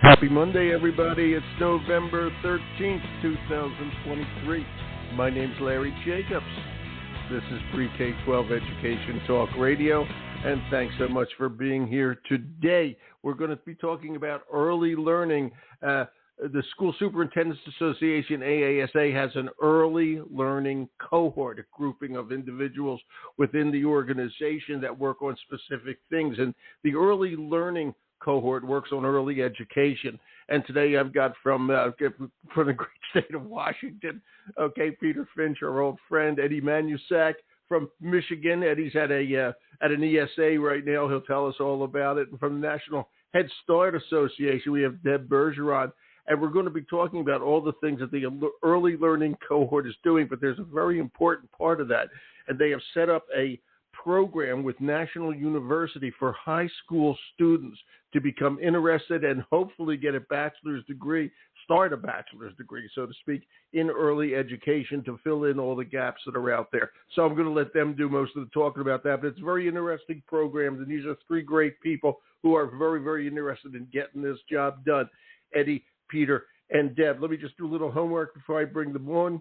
Happy Monday, everybody. It's November 13th, 2023. My name's Larry Jacobs. This is Pre-K-12 Education Talk Radio, and thanks so much for being here today. We're going to be talking about early learning. The School Superintendents Association, AASA, has an early learning cohort, a grouping of individuals within the organization that work on specific things. And the early learning cohort works on early education. And today I've got from the great state of Washington, Peter Finch, our old friend, Eddie Manuszak from Michigan. Eddie's at an ESA right now. He'll tell us all about it. And from the National Head Start Association, we have Deb Bergeron. And we're going to be talking about all the things that the early learning cohort is doing, but there's a very important part of that. And they have set up a program with National University for high school students to become interested and hopefully get a bachelor's degree, start a bachelor's degree, so to speak, in early education to fill in all the gaps that are out there. So I'm going to let them do most of the talking about that, but it's a very interesting program, and these are three great people who are very, very interested in getting this job done. Eddie, Peter, and Deb. Let me just do a little homework before I bring them on.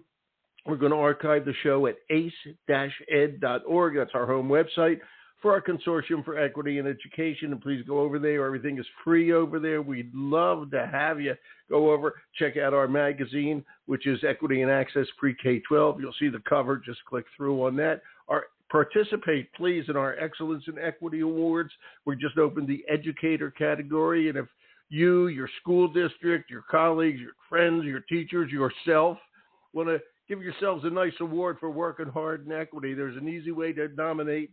We're going to archive the show at ace-ed.org. That's our home website for our Consortium for Equity in Education. And please go over there. Everything is free over there. We'd love to have you go over, check out our magazine, which is Equity and Access Pre-K-12. You'll see the cover. Just click through on that. Participate, please, in our Excellence in Equity Awards. We just opened the educator category. And if you, your school district, your colleagues, your friends, your teachers, yourself want to give yourselves a nice award for working hard in equity, there's an easy way to nominate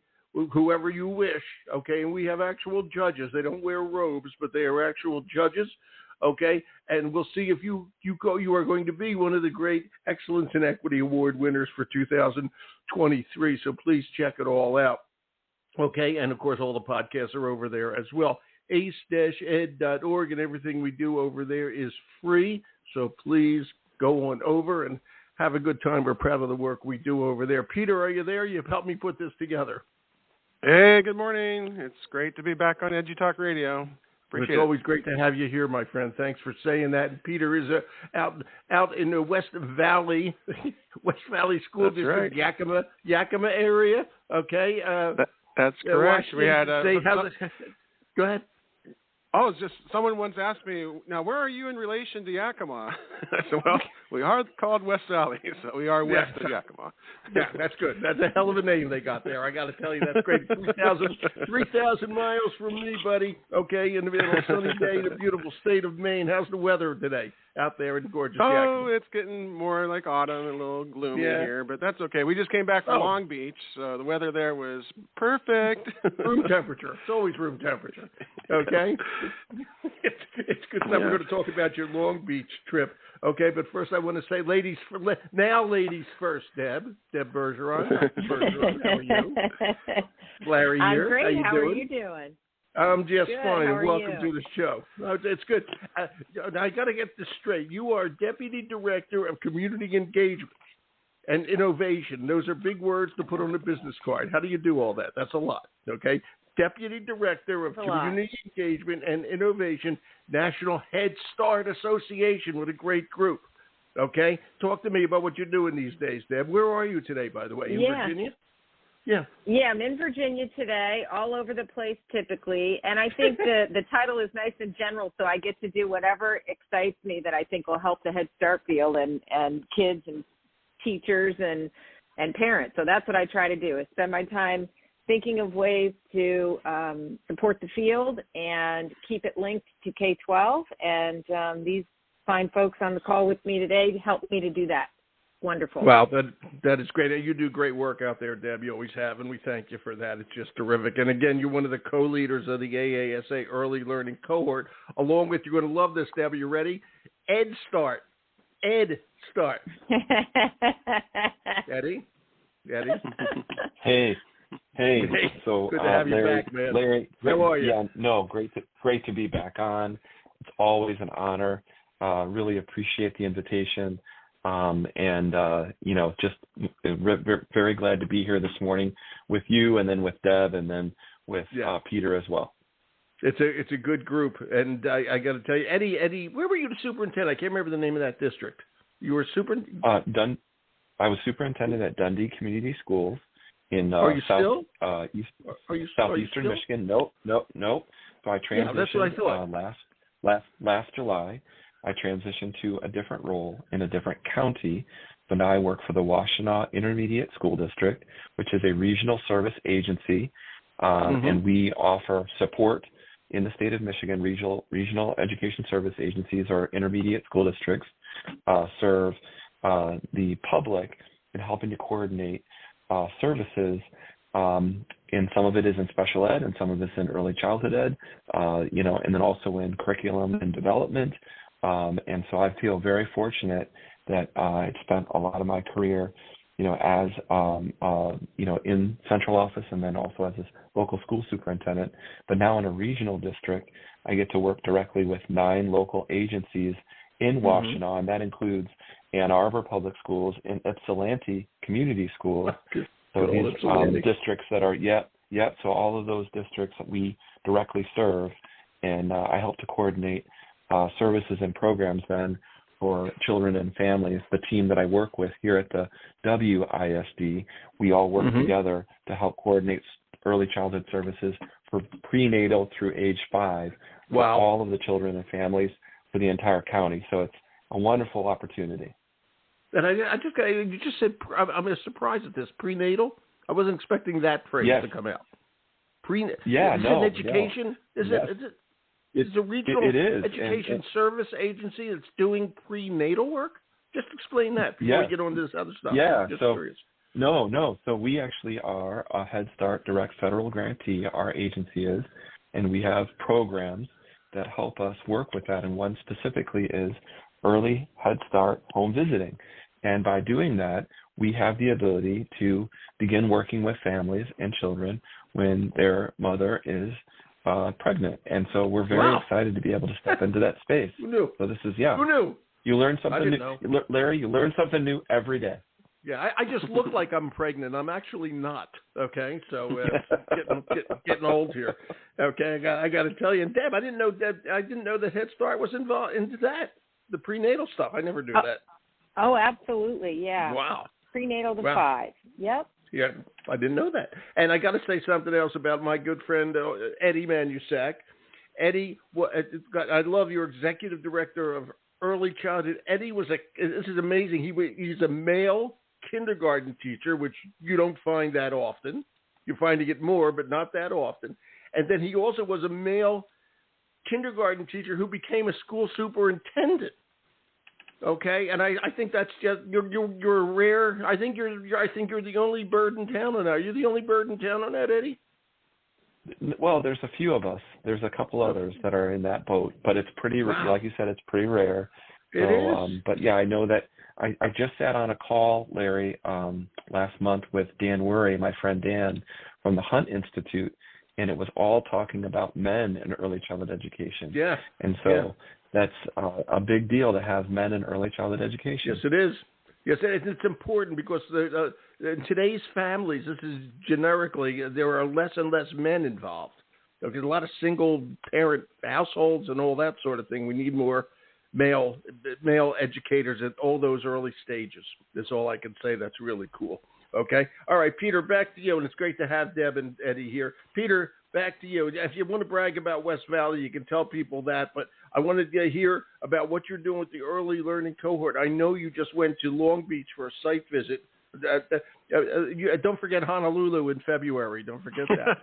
whoever you wish, and we have actual judges. They don't wear robes, but they are actual judges, and we'll see if you are going to be one of the great Excellence in Equity Award winners for 2023, so please check it all out, and of course all the podcasts are over there as well. ace-ed.org, and everything we do over there is free, so please go on over and have a good time. We're proud of the work we do over there. Peter, are you there? You've helped me put this together. Hey, good morning. It's great to be back on EduTalk Radio. It's always great to have you here, my friend. Thanks for saying that. And Peter is out in the West Valley School That's District, right. Yakima area. That's correct. We had go ahead. Oh, it's just someone once asked me, now, where are you in relation to Yakima? I said, well, we are called West Valley, so we are west of Yakima. Yeah, that's good. That's a hell of a name they got there. I got to tell you, that's great. 3,000 miles from me, buddy, in the middle of a sunny day in the beautiful state of Maine. How's the weather today out there in gorgeous Yakima? Oh, it's getting more like autumn and a little gloomy here, but that's okay. We just came back from Long Beach, so the weather there was perfect. Room temperature. It's always room temperature, It's good stuff. We're going to talk about your Long Beach trip, but first I want to say, ladies first, Deb Bergeron. How are you? Larry here. I'm great. How are you doing? I'm just good. fine, How and are welcome you? to the show. It's good. I got to get this straight. You are Deputy Director of Community Engagement and Innovation. Those are big words to put on a business card. How do you do all that? That's a lot, Deputy Director of Community Engagement and Innovation, National Head Start Association, with a great group. Talk to me about what you're doing these days, Deb. Where are you today, by the way? In Virginia? Yeah, I'm in Virginia today, all over the place typically, and I think the title is nice and general, so I get to do whatever excites me that I think will help the Head Start field and kids and teachers and parents. So that's what I try to do, is spend my time thinking of ways to support the field and keep it linked to K-12, and these fine folks on the call with me today help me to do that. Wonderful. Wow, that is great. You do great work out there, Deb. You always have, and we thank you for that. It's just terrific. And again, you're one of the co-leaders of the AASA Early Learning Cohort. Along with, you're going to love this, Deb. Are you ready? Ed Start. Eddie? Hey. So good to have you Larry, back, man. Larry, how are you? Yeah, no, great to be back on. It's always an honor. Really appreciate the invitation. Just very glad to be here this morning with you, and then with Deb, and then with Peter as well. It's a good group, and I got to tell you, Eddie, where were you the superintendent? I can't remember the name of that district. You were I was superintendent at Dundee Community Schools in southeastern Michigan. Nope. So I transitioned that's what I thought. Last July. I transitioned to a different role in a different county. So now I work for the Washtenaw Intermediate School District, which is a regional service agency, and we offer support in the state of Michigan. Regional education service agencies or intermediate school districts serve the public in helping to coordinate services. And some of it is in special ed, and some of it's in early childhood ed, and then also in curriculum and development. And so I feel very fortunate that I spent a lot of my career, as in central office and then also as a local school superintendent. But now in a regional district, I get to work directly with 9 local agencies in Washtenaw, and that includes Ann Arbor Public Schools and Ypsilanti Community Schools. So these districts that are, so all of those districts that we directly serve, and I help to coordinate services and programs then for children and families. The team that I work with here at the WISD, we all work together to help coordinate early childhood services for prenatal through age 5 for all of the children and families for the entire county. So it's a wonderful opportunity. And you just said, I'm surprised at this, prenatal? I wasn't expecting that phrase to come out. Education? Is a regional education service agency that's doing prenatal work? Just explain that before we get on to this other stuff. Yeah, just curious. No. So we actually are a Head Start direct federal grantee, our agency is, and we have programs that help us work with that, and one specifically is early Head Start home visiting. And by doing that, we have the ability to begin working with families and children when their mother is pregnant. And so we're very excited to be able to step into that space. Who knew? So this is, Who knew? You learn something new. Know. Larry, you learn something new every day. Yeah, I just look like I'm pregnant. I'm actually not. Okay, so getting old here. Okay, I got to tell you, and Deb, I didn't know that Head Start was involved into that, the prenatal stuff. I never knew that. Oh, absolutely, yeah. Wow. Prenatal to 5. Yep. Yeah, I didn't know that. And I got to say something else about my good friend Eddie Manuszak. Eddie, I love your executive director of early childhood. Eddie this is amazing. He's a male kindergarten teacher, which you don't find that often. You're finding it more, but not that often. And then he also was a male kindergarten teacher who became a school superintendent. Okay, and I think that's just you're rare. I think you're the only bird in town on that. Are you the only bird in town on that, Eddie? Well, there's a few of us. There's a couple others that are in that boat, but it's pretty, like you said, it's pretty rare. It is. But yeah, I know that I just sat on a call, Larry, last month with Dan Worry, my friend Dan from the Hunt Institute, and it was all talking about men in early childhood education. Yeah. And so that's a big deal to have men in early childhood education. Yes, it is. Yes, it's important because in today's families, this is generically, there are less and less men involved. There's a lot of single parent households and all that sort of thing. We need more male educators at all those early stages. That's all I can say. That's really cool. Okay. All right, Peter, back to you. And it's great to have Deb and Eddie here. Peter, back to you. If you want to brag about West Valley, you can tell people that. But I wanted to hear about what you're doing with the early learning cohort. I know you just went to Long Beach for a site visit. Don't forget Honolulu in February. Don't forget that.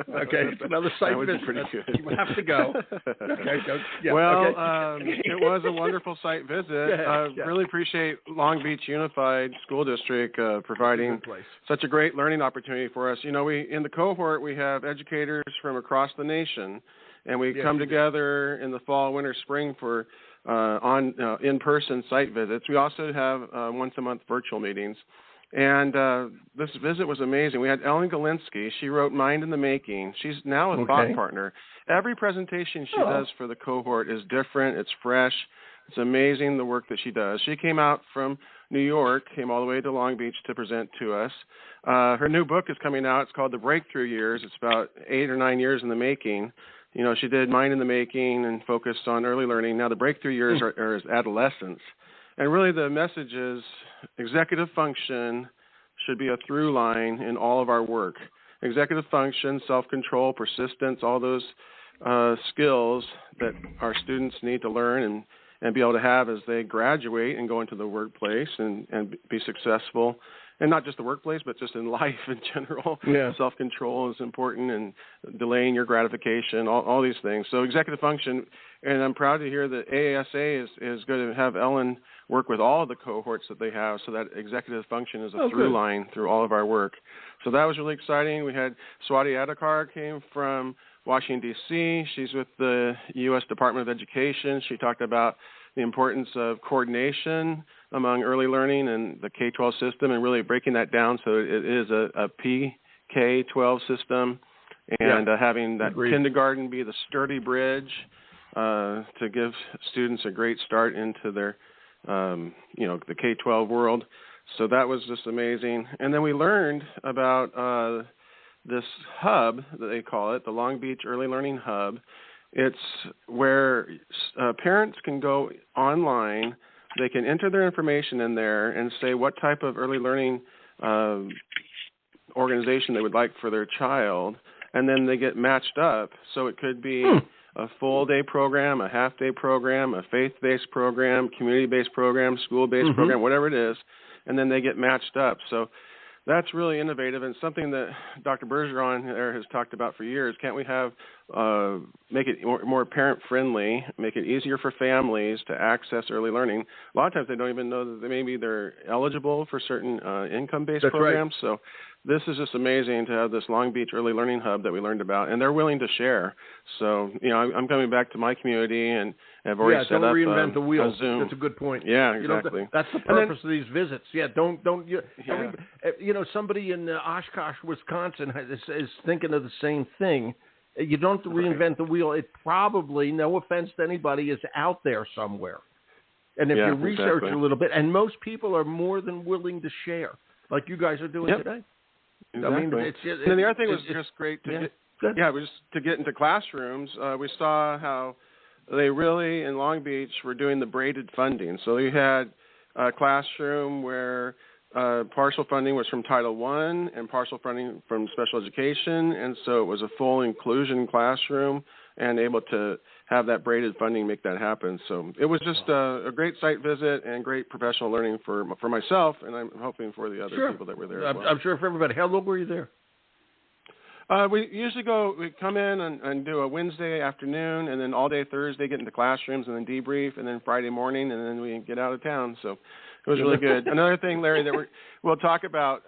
Okay, it's another site visit. Pretty good. You have to go. Okay. It was a wonderful site visit. I really appreciate Long Beach Unified School District providing such a great learning opportunity for us. You know, in the cohort we have educators from across the nation, and we come together in the fall, winter, spring for in-person site visits. We also have once a month virtual meetings. And this visit was amazing. We had Ellen Galinsky. She wrote Mind in the Making. She's now a thought partner. Every presentation she does for the cohort is different. It's fresh. It's amazing the work that she does. She came out from New York, came all the way to Long Beach to present to us. Her new book is coming out. It's called The Breakthrough Years. It's about 8 or 9 years in the making. she did Mind in the Making and focused on early learning. Now the breakthrough years are adolescence. And really the message is executive function should be a through line in all of our work. Executive function, self-control, persistence, all those skills that our students need to learn and be able to have as they graduate and go into the workplace and be successful. And not just the workplace, but just in life in general. Yeah. Self-control is important, and delaying your gratification, all these things. So executive function, and I'm proud to hear that AASA is going to have Ellen work with all of the cohorts that they have, so that executive function is a through line through all of our work. So that was really exciting. We had Swati Adhikar came from Washington, D.C. She's with the U.S. Department of Education. She talked about the importance of coordination among early learning and the K-12 system, and really breaking that down so it is a PK-12 system, and having that kindergarten be the sturdy bridge to give students a great start into their, the K-12 world. So that was just amazing. And then we learned about this hub that they call it, the Long Beach Early Learning Hub. It's where parents can go online. They can enter their information in there and say what type of early learning organization they would like for their child, and then they get matched up. So it could be a full-day program, a half-day program, a faith-based program, community-based program, school-based program, whatever it is, and then they get matched up. So that's really innovative, and something that Dr. Bergeron there has talked about for years. Can't we have make it more parent-friendly, make it easier for families to access early learning? A lot of times they don't even know that maybe they're eligible for certain income-based programs. Right. So this is just amazing to have this Long Beach Early Learning Hub that we learned about, and they're willing to share. So, I'm coming back to my community and have already set up reinvent the wheel. A Zoom. That's a good point. Yeah, exactly. That's the purpose of these visits. Yeah, somebody in Oshkosh, Wisconsin is thinking of the same thing. You don't have to reinvent the wheel. It probably, no offense to anybody, is out there somewhere. And if you research a little bit, and most people are more than willing to share, like you guys are doing today. Exactly. I mean, and the other thing was just great to get into classrooms. We saw how they really, in Long Beach, were doing the braided funding. So you had a classroom where partial funding was from Title I and partial funding from special education, and so it was a full inclusion classroom and able to have that braided funding make that happen. So it was just a great site visit and great professional learning for myself, and I'm hoping for the other people that were there as well. I'm sure for everybody. How long were you there? We usually we come in and do a Wednesday afternoon, and then all day Thursday get into classrooms and then debrief, and then Friday morning, and then we get out of town. So it was really good. Another thing, Larry, that we'll talk about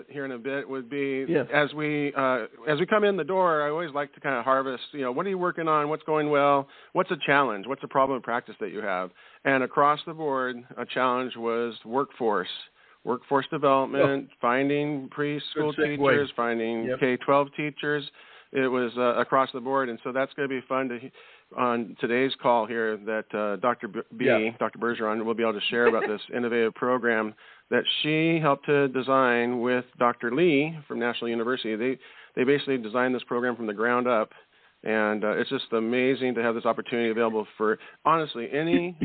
here in a bit would be as we come in the door, I always like to kind of harvest, what are you working on? What's going well? What's a challenge? What's a problem in practice that you have? And across the board, a challenge was workforce development, finding preschool teachers, finding K-12 teachers. It was across the board, and so that's going to be fun on today's call here that Dr. Bergeron will be able to share about this innovative program that she helped to design with Dr. Lee from National University. They basically designed this program from the ground up, and it's just amazing to have this opportunity available for, honestly, any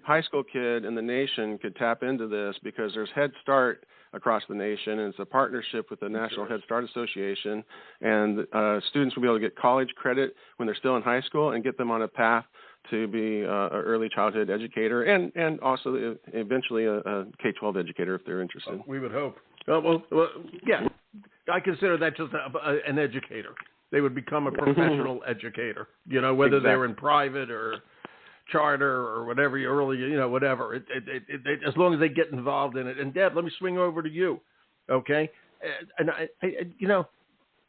high school kid in the nation could tap into this, because there's Head Start across the nation, and it's a partnership with the National Head Start Association, and students will be able to get college credit when they're still in high school and get them on a path to be an early childhood educator and also eventually a K-12 educator if they're interested. We would hope. I consider that just an educator. They would become a professional educator, whether they're in private or charter or whatever, whatever. As long as they get involved in it. And Deb, let me swing over to you, okay? And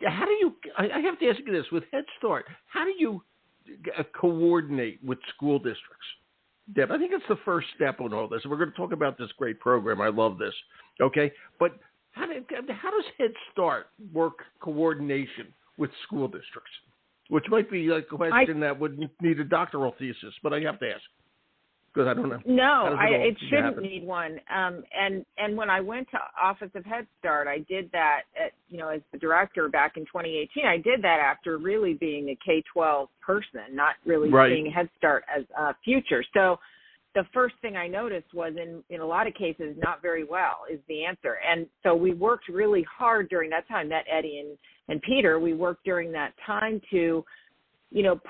how do you? I have to ask you this: with Head Start, how do you coordinate with school districts? Deb, I think it's the first step on all this. We're going to talk about this great program. I love this, okay? But how does Head Start work coordination with school districts? Which might be a question that would need a doctoral thesis, but I have to ask. Because I don't know. No, it shouldn't need one. And when I went to Office of Head Start, I did that as the director back in 2018. I did that after really being a K-12 person, not really seeing Head Start as a future. So the first thing I noticed was in a lot of cases, not very well is the answer. And so we worked really hard during that time. Met Eddie and Peter. We worked during that time to,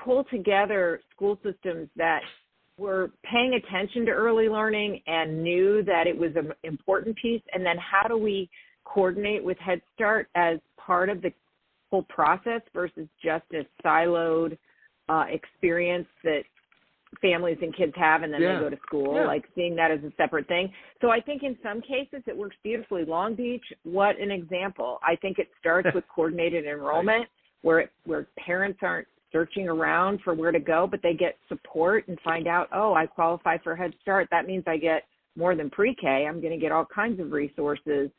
pull together school systems that were paying attention to early learning and knew that it was an important piece. And then how do we coordinate with Head Start as part of the whole process versus just a siloed experience that families and kids have and then they go to school, like seeing that as a separate thing. So I think in some cases it works beautifully. Long Beach, what an example. I think it starts with coordinated enrollment where parents aren't searching around for where to go, but they get support and find out, I qualify for Head Start. That means I get more than pre-K. I'm going to get all kinds of resources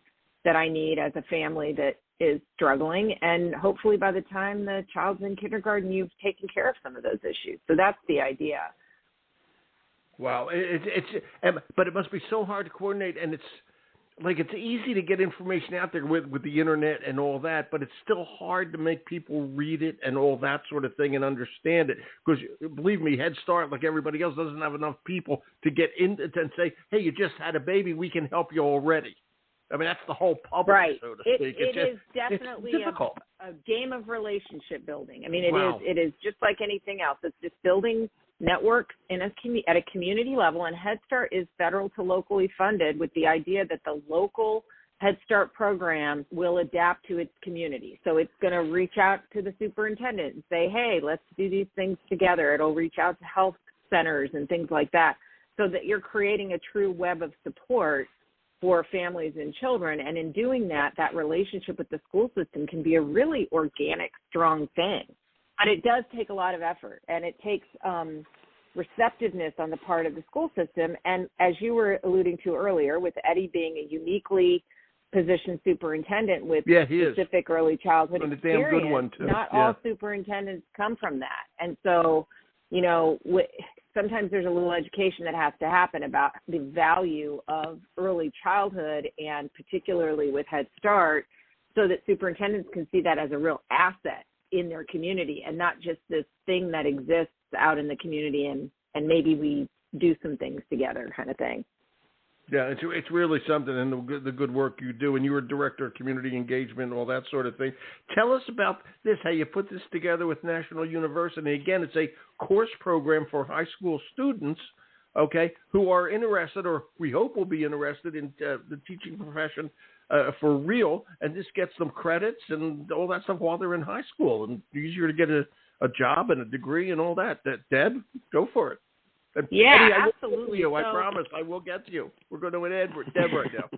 that I need as a family that is struggling. And hopefully by the time the child's in kindergarten, you've taken care of some of those issues. So that's the idea. Wow. But it must be so hard to coordinate, and it's easy to get information out there with the internet and all that, but it's still hard to make people read it and all that sort of thing and understand it. Because believe me, Head Start, like everybody else, doesn't have enough people to get in and say, hey, you just had a baby, we can help you already. I mean, that's the whole public, so to speak. It is definitely a game of relationship building. I mean, it is just like anything else. It's just building networks at a community level, and Head Start is federal to locally funded with the idea that the local Head Start program will adapt to its community. So it's going to reach out to the superintendent and say, hey, let's do these things together. It'll reach out to health centers and things like that, so that you're creating a true web of support for families and children. And in doing that, that relationship with the school system can be a really organic, strong thing. But it does take a lot of effort, and it takes receptiveness on the part of the school system. And as you were alluding to earlier, with Eddie being a uniquely positioned superintendent with specific early childhood experience, damn good one too. Not all superintendents come from that. And so, sometimes there's a little education that has to happen about the value of early childhood, and particularly with Head Start, so that superintendents can see that as a real asset in their community and not just this thing that exists out in the community and maybe we do some things together kind of thing. Yeah, it's really something, and the good work you do, and you were director of community engagement and all that sort of thing. Tell us about this, how you put this together with National University. Again, it's a course program for high school students, who are interested, or we hope will be interested in the teaching profession for real, and this gets them credits and all that stuff while they're in high school, and easier to get a job and a degree and all that. Deb, go for it. And yeah, Eddie, absolutely. I promise I will get to you. We're going to Deb right now.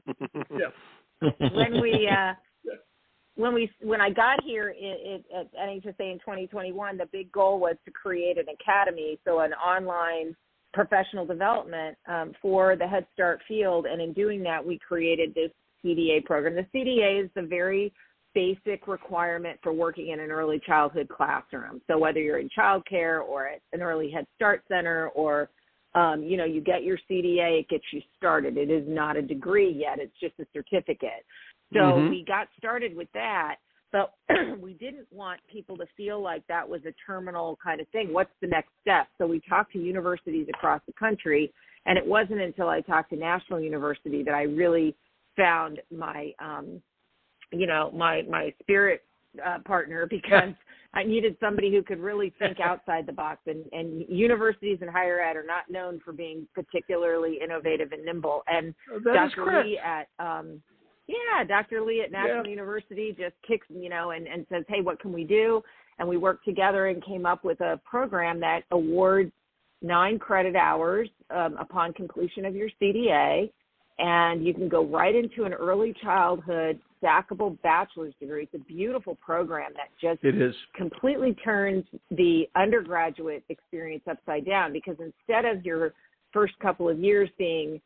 When I got here at NHSA in 2021, the big goal was to create an academy, so an online professional development for the Head Start field. And in doing that, we created this CDA program. The CDA is the very basic requirement for working in an early childhood classroom. So whether you're in childcare or at an early Head Start center, or you get your CDA, it gets you started. It is not a degree yet; it's just a certificate. So we got started with that, but we didn't want people to feel like that was a terminal kind of thing. What's the next step? So we talked to universities across the country, and it wasn't until I talked to National University that I really found my my spirit partner, because I needed somebody who could really think outside the box. And universities and higher ed are not known for being particularly innovative and nimble. And Dr. Lee at National University just kicks, and says, hey, what can we do? And we worked together and came up with a program that awards 9 credit hours upon completion of your CDA. And you can go right into an early childhood stackable bachelor's degree. It's a beautiful program that just completely turns the undergraduate experience upside down, because instead of your first couple of years being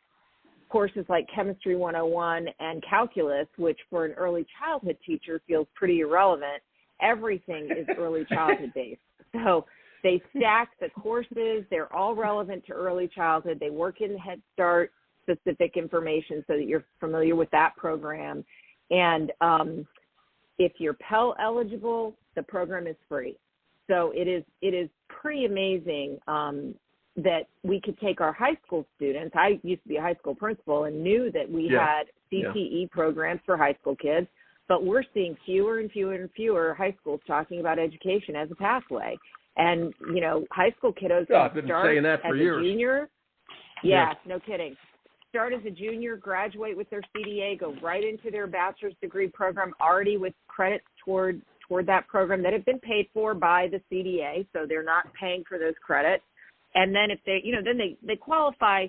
courses like Chemistry 101 and Calculus, which for an early childhood teacher feels pretty irrelevant, everything is early childhood based. So They stack the courses. They're all relevant to early childhood. They work in Head Start specific information so that you're familiar with that program. And if you're Pell eligible, the program is free. So it is pretty amazing that we could take our high school students. I used to be a high school principal and knew that we had CTE programs for high school kids, but we're seeing fewer and fewer and fewer high schools talking about education as a pathway. And, you know, high school kiddos I've been saying that for years. Junior. Yes, no kidding. Start as a junior, graduate with their CDA, go right into their bachelor's degree program already with credits toward that program that have been paid for by the CDA, so they're not paying for those credits. And then if they, you know, then they qualify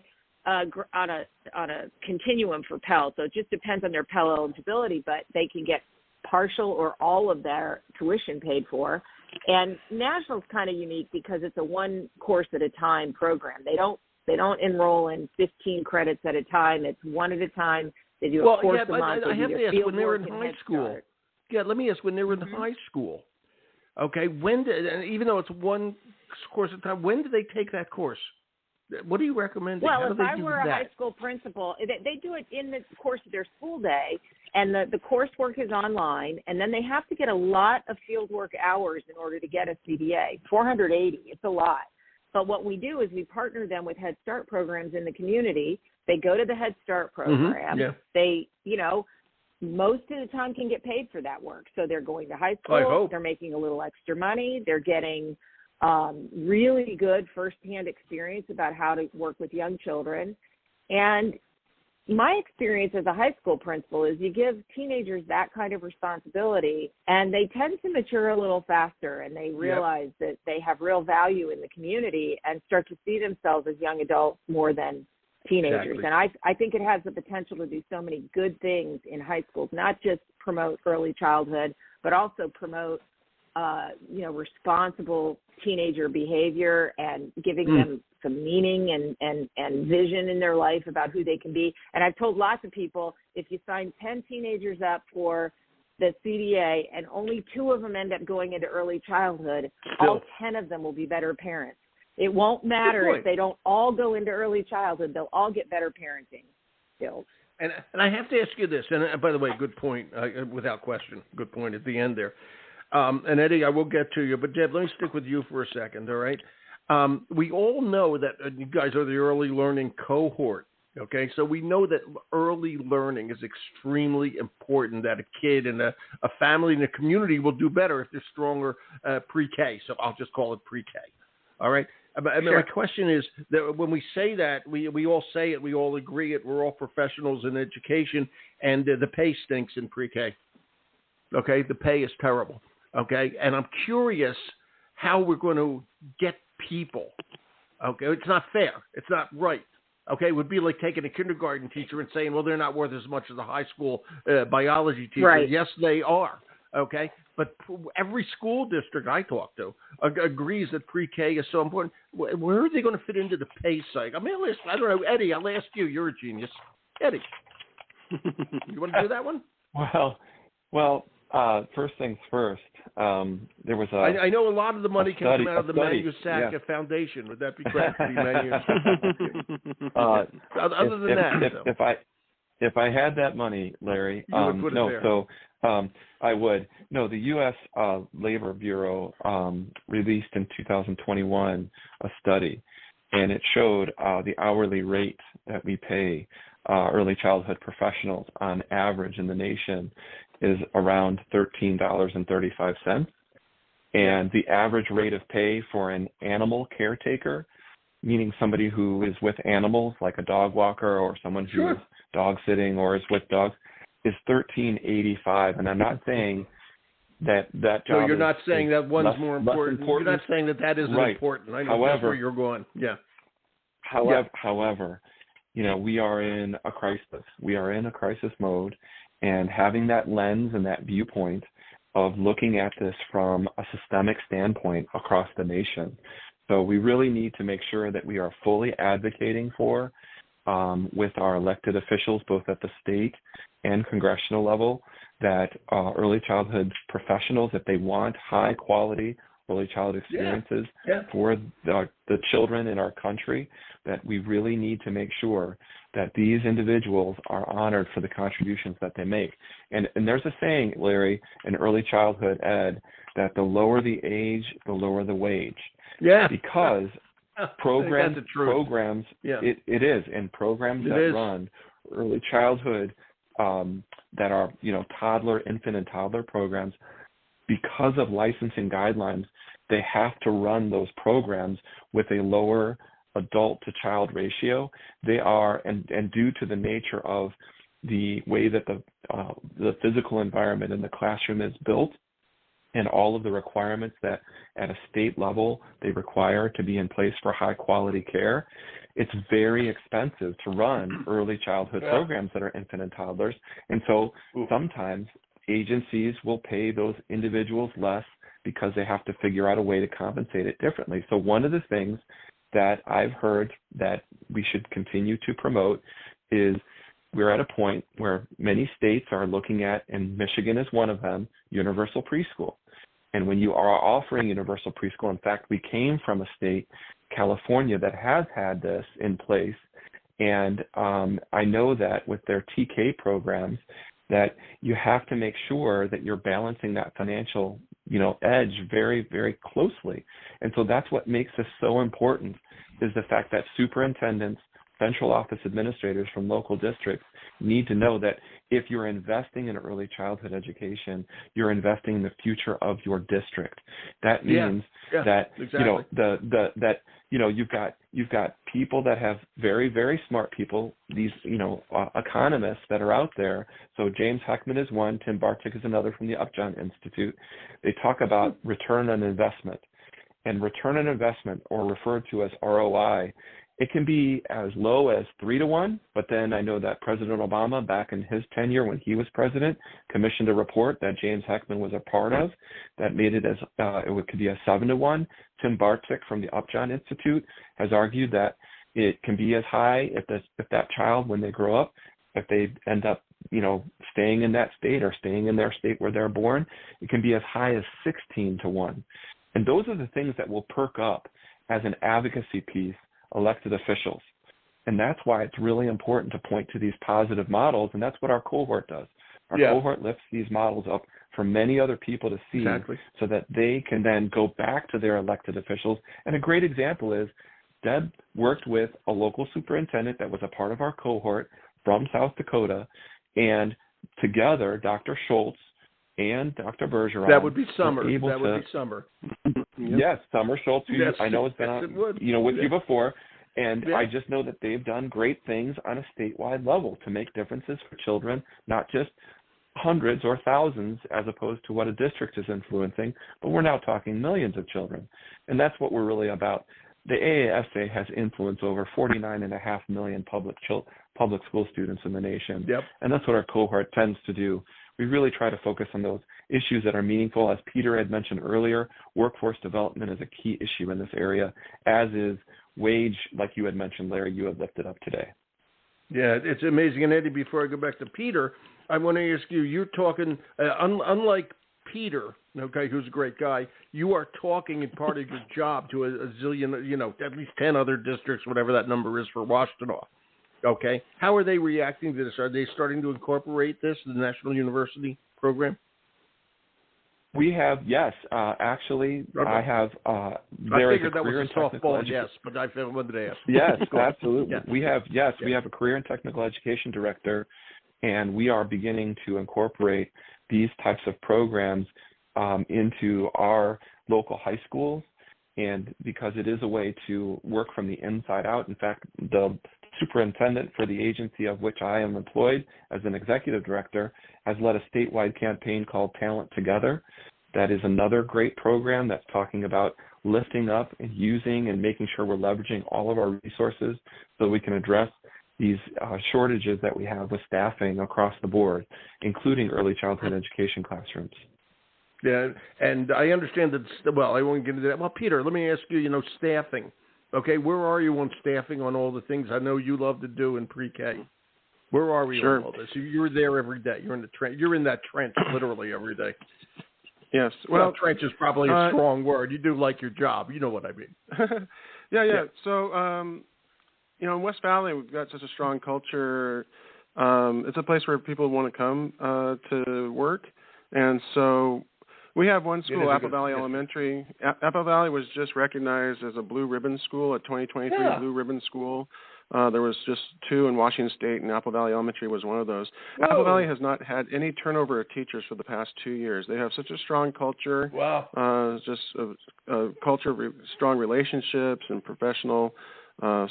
on a continuum for Pell. So it just depends on their Pell eligibility, but they can get partial or all of their tuition paid for. And National's kind of unique because it's a one course at a time program. They don't enroll in 15 credits at a time. It's one at a time. They do a course a month. I have to ask, when they were in high school. Yeah, let me ask, when they were in high school, okay, even though it's one course at a time, when do they take that course? What do you recommend? Well, if I were a high school principal, they do it in the course of their school day, and the coursework is online, and then they have to get a lot of fieldwork hours in order to get a CDA, 480. It's a lot. But what we do is we partner them with Head Start programs in the community. They go to the Head Start program. They, you know, most of the time can get paid for that work. So they're going to high school. They're making a little extra money. They're getting really good firsthand experience about how to work with young children. And my experience as a high school principal is you give teenagers that kind of responsibility and they tend to mature a little faster, and they realize that they have real value in the community and start to see themselves as young adults more than teenagers. Exactly. And I think it has the potential to do so many good things in high schools, not just promote early childhood, but also promote responsible teenager behavior and giving them some meaning and vision in their life about who they can be. And I've told lots of people, if you sign 10 teenagers up for the CDA and only 2 of them end up going into early childhood, all 10 of them will be better parents. It won't matter if they don't all go into early childhood. They'll all get better parenting skills. And I have to ask you this, and by the way, good point, without question, good point at the end there. And Eddie, I will get to you, but Deb, let me stick with you for a second, all right? We all know that you guys are the early learning cohort, okay? So we know that early learning is extremely important, that a kid and a family and a community will do better if they're stronger pre-K. So I'll just call it pre-K, all right? My question is that when we say that, we all say it, we all agree it, we're all professionals in education, and the pay stinks in pre-K, okay? The pay is terrible. Okay, and I'm curious how we're going to get people. Okay, it's not fair. It's not right. Okay, it would be like taking a kindergarten teacher and saying, well, they're not worth as much as a high school biology teacher. Right. Yes, they are. Okay, but every school district I talk to agrees that pre-K is so important. Where are they going to fit into the pay cycle? I mean, I don't know, Eddie. I'll ask you. You're a genius, Eddie. You want to do that one? Well. First things first, there was I know a lot of the money comes out of the Manuszak Foundation. Would that be correct? Other than that, if I had that money, Larry, you would put it there. So I would. No, the U.S. Labor Bureau released in 2021 a study, and it showed the hourly rate that we pay early childhood professionals on average in the nation is around $13.35, and the average rate of pay for an animal caretaker, meaning somebody who is with animals like a dog walker or someone who is dog sitting or is with dogs, is $13.85. And I'm not saying that job. So you're not saying that one's more important. You're not saying that isn't important. I know that's where you're going. Yeah. However, we are in a crisis. We are in a crisis mode. And having that lens and that viewpoint of looking at this from a systemic standpoint across the nation. So we really need to make sure that we are fully advocating for, with our elected officials, both at the state and congressional level, that early childhood professionals, if they want high quality early childhood experiences for the children in our country, that we really need to make sure that these individuals are honored for the contributions that they make. And there's a saying, Larry, in early childhood ed, that the lower the age, the lower the wage. Yeah. Because programs, it is, and programs that run early childhood that are, toddler, infant, and toddler programs, because of licensing guidelines, they have to run those programs with a lower adult to child ratio. They are, and due to the nature of the way that the physical environment in the classroom is built, and all of the requirements that at a state level they require to be in place for high quality care, it's very expensive to run early childhood programs that are infant and toddlers. And so sometimes agencies will pay those individuals less because they have to figure out a way to compensate it differently. So one of the things that I've heard that we should continue to promote is we're at a point where many states are looking at, and Michigan is one of them, universal preschool. And when you are offering universal preschool, in fact, we came from a state, California, that has had this in place. And I know that with their TK programs, that you have to make sure that you're balancing that financial, edge very, very closely. And so that's what makes this so important, is the fact that superintendents, central office administrators from local districts need to know that if you're investing in early childhood education, you're investing in the future of your district. That means that exactly. You've got people that have very, very smart people, these economists that are out there. So James Heckman is one, Tim Bartik is another from the Upjohn Institute. They talk about return on investment, and return on investment, or referred to as ROI. It can be as low as 3-to-1, but then I know that President Obama, back in his tenure when he was president, commissioned a report that James Heckman was a part of that made it as it could be a 7-to-1. Tim Bartik from the Upjohn Institute has argued that it can be as high if that child, when they grow up, if they end up staying in that state or staying in their state where they're born, it can be as high as 16-to-1. And those are the things that will perk up as an advocacy piece elected officials. And that's why it's really important to point to these positive models, and that's what our cohort does. Our cohort lifts these models up for many other people to see, so that they can then go back to their elected officials. And a great example is Deb worked with a local superintendent that was a part of our cohort from South Dakota, and together Dr. Schultz and Dr. Bergeron. That would be Summer. That would be Summer. Yes, Summer Schultz, who I know has been on, with you before. And I just know that they've done great things on a statewide level to make differences for children, not just hundreds or thousands as opposed to what a district is influencing, but we're now talking millions of children. And that's what we're really about. The AASA has influenced over 49.5 million public school students in the nation. And that's what our cohort tends to do. We really try to focus on those issues that are meaningful. As Peter had mentioned earlier, workforce development is a key issue in this area, as is wage, like you had mentioned, Larry, you had lifted up today. Yeah, it's amazing. And Eddie, before I go back to Peter, I want to ask you, you're talking, unlike Peter, who's a great guy, you are talking in part of your job to a zillion, at least 10 other districts, whatever that number is for Washtenaw. Okay. How are they reacting to this? Are they starting to incorporate this, the National University program? We have, yes. Actually, okay. I have. I figured that was a softball, yes, but I wanted to ask. Yes, absolutely. Yeah. We have a career and technical education director, and we are beginning to incorporate these types of programs into our local high schools, and because it is a way to work from the inside out. In fact, the superintendent for the agency of which I am employed as an executive director has led a statewide campaign called Talent Together. That is another great program that's talking about lifting up and using and making sure we're leveraging all of our resources so we can address these shortages that we have with staffing across the board, including early childhood education classrooms. Yeah, and I understand that, well, I won't get into that. Well, Peter, let me ask you, staffing. Okay, where are you on staffing on all the things I know you love to do in pre-K? Where are we on all this? You're there every day. You're in the trench. You're in that trench literally every day. Yes. Well, trench is probably a strong word. You do like your job. You know what I mean. Yeah. So, in West Valley, we've got such a strong culture. It's a place where people want to come to work. And so we have one school, Apple Valley Elementary. Apple Valley was just recognized as a Blue Ribbon School, a 2023 Blue Ribbon School. There was just 2 in Washington State, and Apple Valley Elementary was one of those. Whoa. Apple Valley has not had any turnover of teachers for the past 2 years. They have such a strong culture. Wow. Just a culture of strong relationships and professional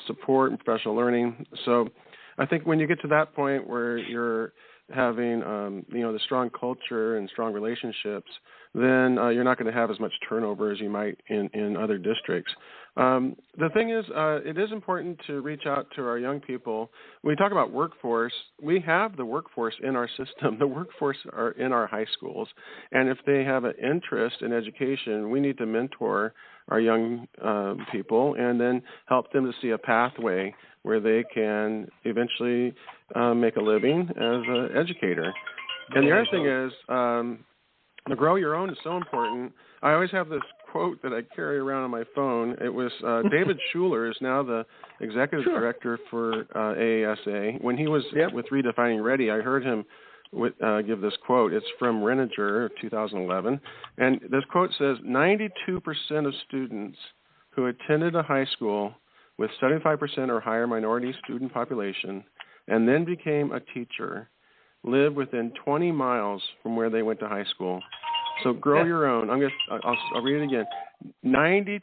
support and professional learning. So I think when you get to that point where you're having, the strong culture and strong relationships, then you're not going to have as much turnover as you might in other districts. The thing is, it is important to reach out to our young people. When we talk about workforce, we have the workforce in our system. The workforce are in our high schools. And if they have an interest in education, we need to mentor our young people and then help them to see a pathway where they can eventually make a living as an educator. And the other thing is, the grow your own is so important. I always have this quote that I carry around on my phone. It was David Schuler is now the executive director for AASA. When he was with Redefining Ready, I heard him give this quote. It's from Renninger, 2011. And this quote says, 92% of students who attended a high school with 75% or higher minority student population and then became a teacher live within 20 miles from where they went to high school. So grow your own. I'll read it again. 92%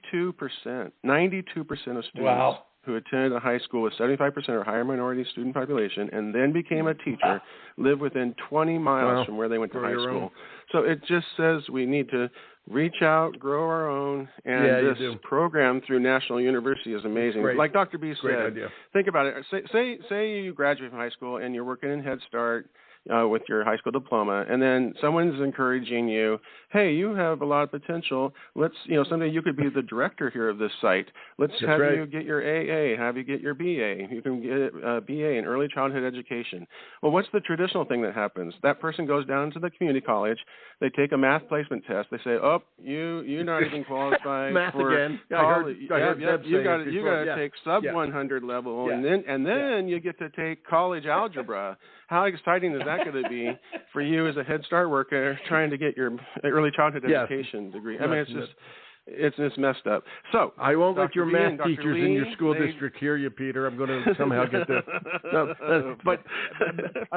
of students who attended a high school with 75% or higher minority student population and then became a teacher live within 20 miles from where they went to high school. So it just says we need to reach out, grow our own, and this program through National University is amazing. Great. Like Dr. B said, think about it. Say you graduate from high school and you're working in Head Start with your high school diploma, and then someone's encouraging you, hey, you have a lot of potential. Let's, someday you could be the director here of this site. Let's have you get your AA, have you get your BA. You can get a BA in early childhood education. Well, what's the traditional thing that happens? That person goes down to the community college. They take a math placement test. They say, you're not even qualified math for again. college. You got to take sub 100 level, and then you get to take college algebra. How exciting is that going to be for you as a Head Start worker trying to get your early childhood education degree? I mean, it's just messed up. So I won't let your math teachers in your school district hear you, Peter. I'm going to somehow get this. But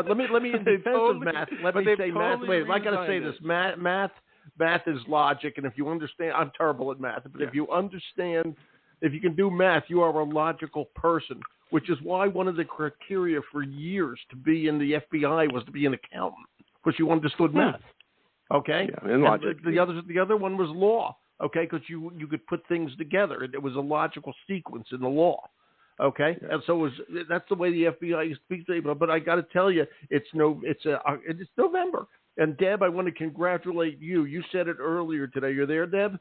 let me in defense of math. Let me say math. Wait, I got to say this. Math is logic, and if you understand, I'm terrible at math. But if you understand, if you can do math, you are a logical person. Which is why one of the criteria for years to be in the FBI was to be an accountant, because you understood math. Okay? Yeah, and logic. The other one was law, okay, because you could put things together. It was a logical sequence in the law, okay? Yeah. And so that's the way the FBI speaks to people. But I got to tell you, it's November. And, Deb, I want to congratulate you. You said it earlier today. You're there, Deb?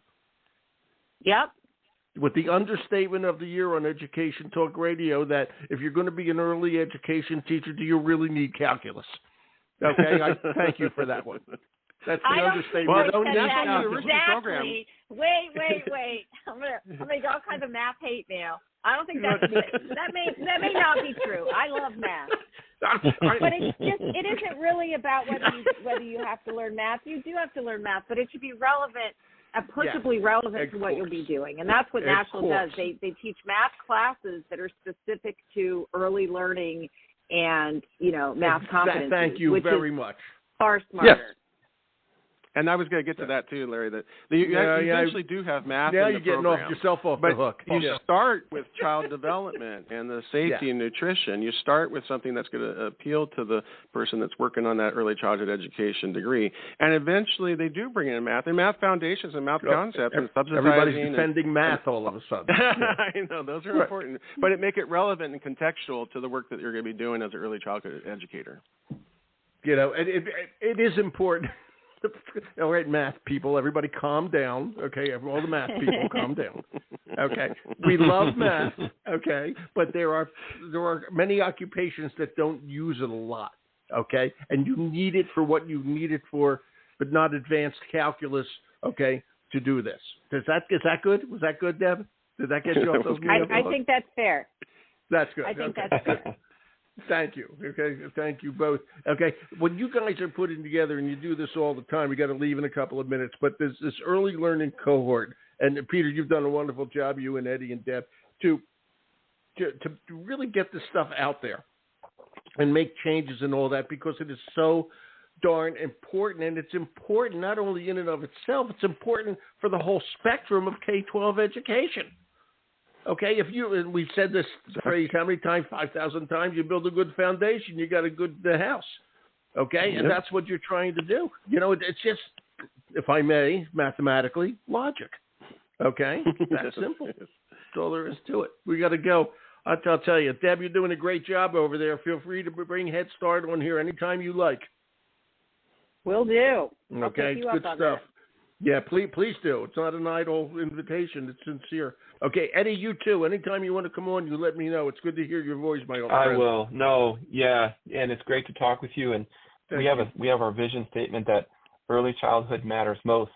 Yep. With the understatement of the year on Education Talk Radio, that if you're going to be an early education teacher, do you really need calculus? Okay, I thank you for that one. That's the understatement. Well, exactly. Wait. I'm gonna get all kinds of math hate mail. I don't think that may not be true. I love math. But it isn't really about whether you have to learn math. You do have to learn math, but it should be relevant. Applicably relevant to what you'll be doing. And that's what Nat'l does. They teach math classes that are specific to early learning and, math competency. Thank you very much. Far smarter. Yes. And I was going to get to that too, Larry, that you actually do have math in the you're getting program, yourself off the hook. You start with child development and the safety and nutrition. You start with something that's going to appeal to the person that's working on that early childhood education degree. And eventually they do bring in math and math foundations and math concepts and subsidizing. Everybody's defending math all of a sudden. I know, those are important. But it make it relevant and contextual to the work that you're going to be doing as an early childhood educator. It is important. All right, math people, everybody calm down, okay? All the math people, calm down, okay? We love math, okay? But there are many occupations that don't use it a lot, okay? And you need it for what you need it for but not advanced calculus, okay, to do this. Is that good? Was that good, Deb? Did that get you off those? I think that's fair. That's good. I think that's fair. Thank you. Okay, thank you both. Okay, when you guys are putting together, and you do this all the time, we got to leave in a couple of minutes, but there's this early learning cohort, and Peter, you've done a wonderful job, you and Eddie and Deb, to really get this stuff out there and make changes and all that, because it is so darn important, and it's important not only in and of itself, it's important for the whole spectrum of K-12 education. Okay, and we've said this phrase how many times? 5,000 times. You build a good foundation, you got a good house. Okay, and that's what you're trying to do. It's just, if I may, mathematically, logic. Okay, that's simple. That's all there is to it. We got to go. I'll tell you, Deb, you're doing a great job over there. Feel free to bring Head Start on here anytime you like. Will do. Okay, it's good stuff. Yeah, please do. It's not an idle invitation. It's sincere. Okay, Eddie, you too. Anytime you want to come on, you let me know. It's good to hear your voice, my old friend. I will. No, yeah, and it's great to talk with you. And we have our vision statement that early childhood matters most.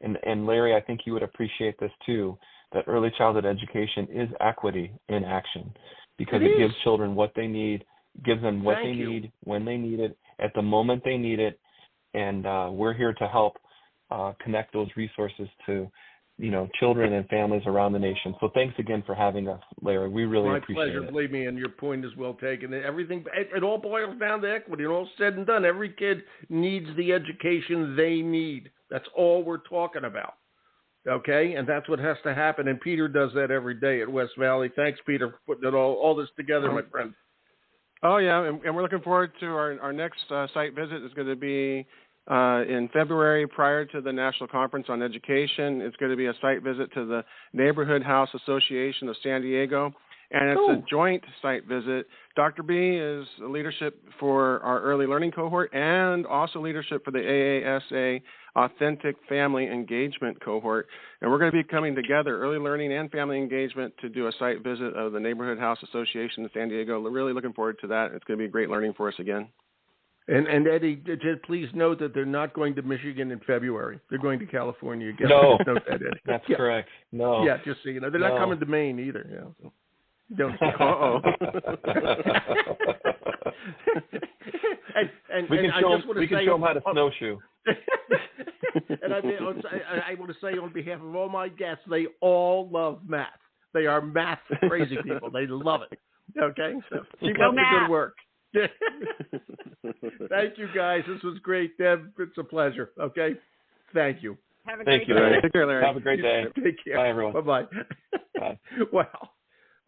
And Larry, I think you would appreciate this too, that early childhood education is equity in action, because it gives children what they need, gives them what they need, when they need it, at the moment they need it. And we're here to help connect those resources to, children and families around the nation. So thanks again for having us, Larry. We really appreciate it. My pleasure, believe me, and your point is well taken. Everything, it all boils down to equity. And all said and done, every kid needs the education they need. That's all we're talking about. Okay? And that's what has to happen. And Peter does that every day at West Valley. Thanks, Peter, for putting all this together, my friend. Oh, yeah, and we're looking forward to our next site visit. Is going to be in February, prior to the National Conference on Education. It's going to be a site visit to the Neighborhood House Association of San Diego, and it's a joint site visit. Dr. B is leadership for our early learning cohort and also leadership for the AASA Authentic Family Engagement cohort. And we're going to be coming together, early learning and family engagement, to do a site visit of the Neighborhood House Association in San Diego. We're really looking forward to that. It's going to be great learning for us again. And Eddie, just please note that they're not going to Michigan in February. They're going to California again. No, just note that, Eddie. That's correct. No. Yeah, just so you know. They're not coming to Maine either. Yeah, so. Don't. We can show them how to snowshoe. And I want to say on behalf of all my guests, they all love math. They are math crazy people. They love it. Okay? So keep up the good work. Thank you, guys. This was great, Deb. It's a pleasure. Okay? Thank you. Have a great day. Larry. Take care, Larry. Have a great day. Take care. Bye, everyone. Bye-bye. Bye. Wow.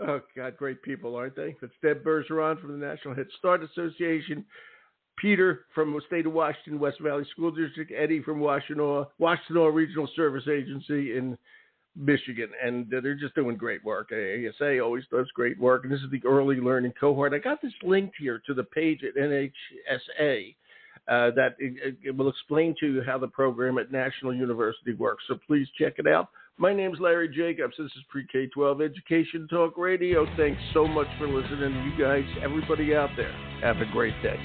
Oh, God, great people, aren't they? That's Deb Bergeron from the National Head Start Association, Peter from the state of Washington, West Valley School District, Eddie from Washtenaw Regional Service Agency in Michigan. And they're just doing great work. AASA always does great work. And this is the early learning cohort. I got this linked here to the page at NHSA that it will explain to you how the program at National University works. So please check it out. My name's Larry Jacobs. This is Pre-K-12 Education Talk Radio. Thanks so much for listening. You guys, everybody out there, have a great day.